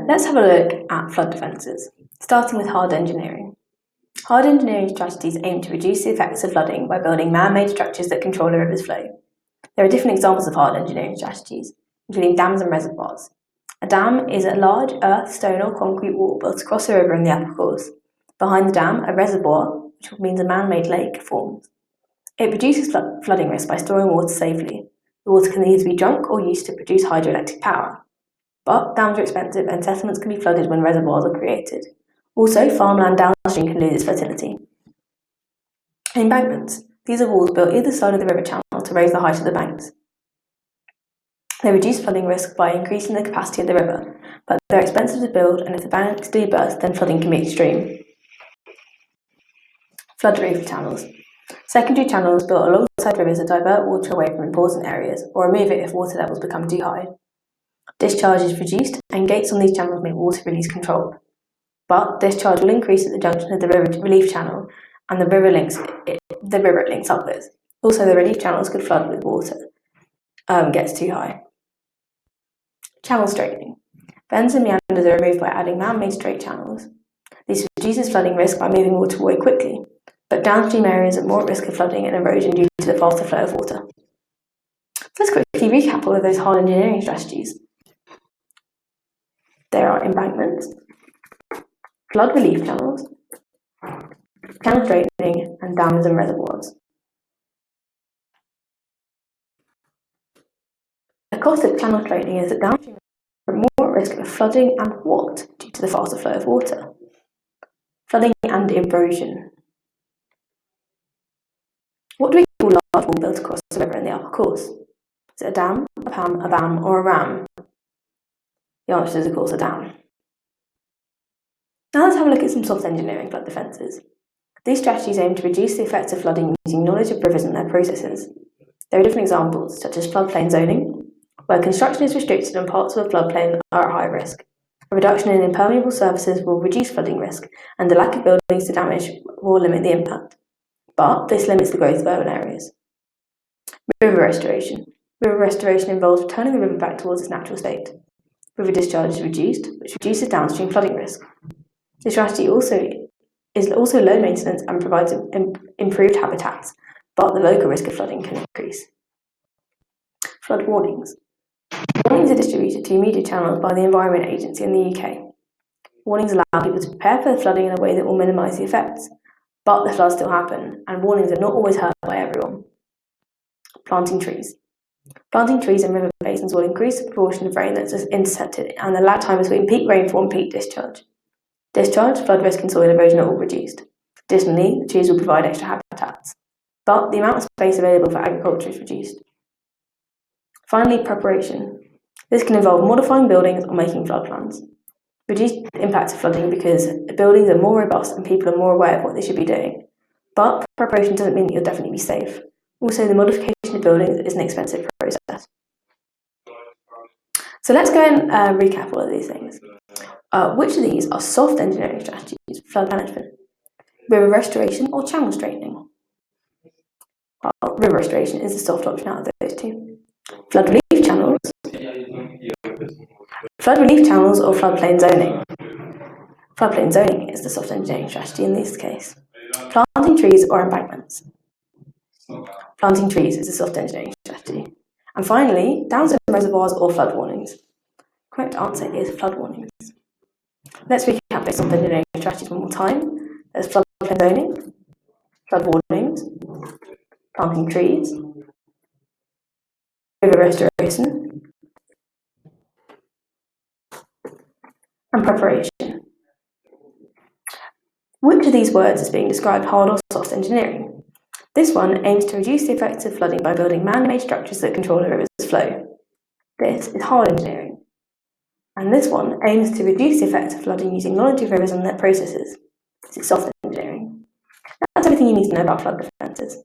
let's have a look at flood defences, starting with hard engineering. Hard engineering strategies aim to reduce the effects of flooding by building man-made structures that control a river's flow. There are different examples of hard engineering strategies, including dams and reservoirs. A dam is a large earth, stone or concrete wall built across a river in the upper course. Behind the dam, a reservoir, which means a man-made lake, forms. It reduces flooding risk by storing water safely. The water can either be drunk or used to produce hydroelectric power. But dams are expensive and settlements can be flooded when reservoirs are created. Also, farmland downstream can lose its fertility. Embankments. These are walls built either side of the river channel to raise the height of the banks. They reduce flooding risk by increasing the capacity of the river, but they're expensive to build, and if the banks do burst, then flooding can be extreme. Flood relief channels. Secondary channels built alongside rivers that divert water away from important areas, or remove it if water levels become too high. Discharge is reduced, and gates on these channels make water release controlled. But discharge will increase at the junction of the river relief channel and the river it links up with. Also, the relief channels could flood with water gets too high. Channel straightening. Bends and meanders are removed by adding man-made straight channels. This reduces flooding risk by moving water away quickly, but downstream areas are more at risk of flooding and erosion due to the faster flow of water. Let's quickly recap all of those hard engineering strategies. There are embankments, flood relief channels, channel straightening, and dams and reservoirs. The cost of channel straightening is that downstream are more at risk of flooding and what due to the faster flow of water? Flooding and erosion. What do we call a large wall built across the river in the upper course? Is it a dam, a BAM, or a ram? The answer is, of course, a dam. Now let's have a look at some soft engineering flood defences. These strategies aim to reduce the effects of flooding using knowledge of rivers and their processes. There are different examples, such as floodplain zoning, where construction is restricted and parts of a floodplain are at high risk. A reduction in impermeable surfaces will reduce flooding risk, and the lack of buildings to damage will limit the impact. But this limits the growth of urban areas. River restoration. River restoration involves returning the river back towards its natural state. River discharge is reduced, which reduces downstream flooding risk. This strategy is also low maintenance and provides improved habitats, but the local risk of flooding can increase. Flood warnings. Warnings are distributed to media channels by the Environment Agency in the UK. Warnings allow people to prepare for the flooding in a way that will minimise the effects, but the floods still happen, and warnings are not always heard by everyone. Planting trees. Planting trees in river basins will increase the proportion of rain that's intercepted and the lag time between peak rainfall and peak discharge. Discharge, flood risk and soil erosion are all reduced. Additionally, the trees will provide extra habitats, but the amount of space available for agriculture is reduced. Finally, preparation. This can involve modifying buildings or making flood plans. Reduce the impact of flooding because buildings are more robust and people are more aware of what they should be doing. But preparation doesn't mean that you'll definitely be safe. Also, the modification of buildings is an expensive process. So let's go and recap all of these things. Which of these are soft engineering strategies for flood management? River restoration or channel straightening? Well, river restoration is the soft option out of those two. Flood relief channels. Flood relief channels or floodplain zoning. Floodplain zoning is the soft engineering strategy in this case. Planting trees or embankments. Planting trees is a soft engineering strategy. And finally, dams and reservoirs or flood warnings. Correct answer is flood warnings. Let's recap those soft engineering strategies one more time. There's floodplain zoning, flood warnings, planting trees, river restoration, and preparation. Which of these words is being described hard or soft engineering? This one aims to reduce the effects of flooding by building man-made structures that control a river's flow. This is hard engineering. And this one aims to reduce the effects of flooding using knowledge of rivers and their processes. This is soft engineering. That's everything you need to know about flood defences.